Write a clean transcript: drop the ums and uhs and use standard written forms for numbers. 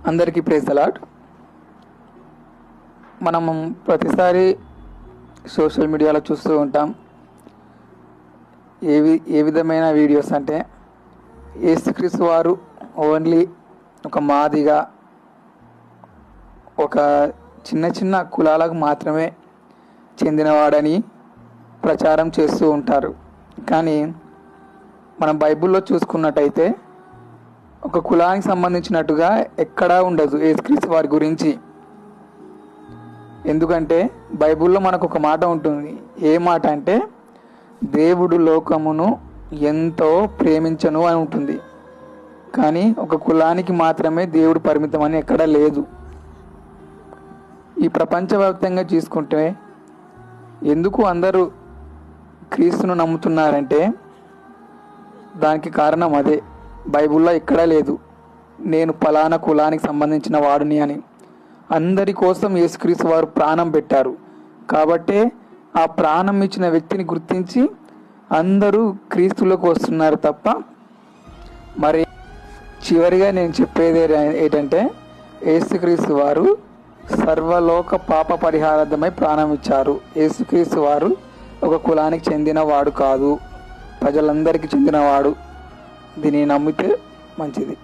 అందరికీ praise the lord. మనం ప్రతిసారి సోషల్ మీడియాలో చూస్తూ ఉంటాం. ఏ విధమైన వీడియోస్ అంటే యేసుక్రీస్తు వారు ఓన్లీ ఒక మాదిగా ఒక చిన్న చిన్న కులాలకు మాత్రమే చెందినవాడని ప్రచారం చేస్తూ ఉంటారు. కానీ మనం బైబిల్లో చూసుకున్నట్టయితే ఒక కులానికి సంబంధించినట్టుగా ఎక్కడా ఉండదు యేసుక్రీస్తు వారి గురించి. ఎందుకంటే బైబిల్లో మనకు ఒక మాట ఉంటుంది. ఏ మాట అంటే దేవుడు లోకమును ఎంతో ప్రేమించను అని ఉంటుంది. కానీ ఒక కులానికి మాత్రమే దేవుడు పరిమితం అని ఎక్కడా లేదు. ఈ ప్రపంచవ్యాప్తంగా తీసుకుంటే ఎందుకు అందరూ క్రీస్తును నమ్ముతున్నారంటే దానికి కారణం అదే. బైబిల్లో ఎక్కడా లేదు నేను పలానా కులానికి సంబంధించిన వాడిని అని. అందరి కోసం యేసుక్రీస్తు వారు ప్రాణం పెట్టారు. కాబట్టే ఆ ప్రాణం ఇచ్చిన వ్యక్తిని గుర్తించి అందరూ క్రీస్తులోకి వస్తున్నారు తప్ప. మరి చివరిగా నేను చెప్పేది ఏంటంటే యేసుక్రీస్తు వారు సర్వలోక పాప పరిహారార్థమై ప్రాణం ఇచ్చారు. యేసుక్రీస్తు వారు ఒక కులానికి చెందినవాడు కాదు, ప్రజలందరికీ చెందినవాడు. దీన్ని నమ్మితే మంచిది.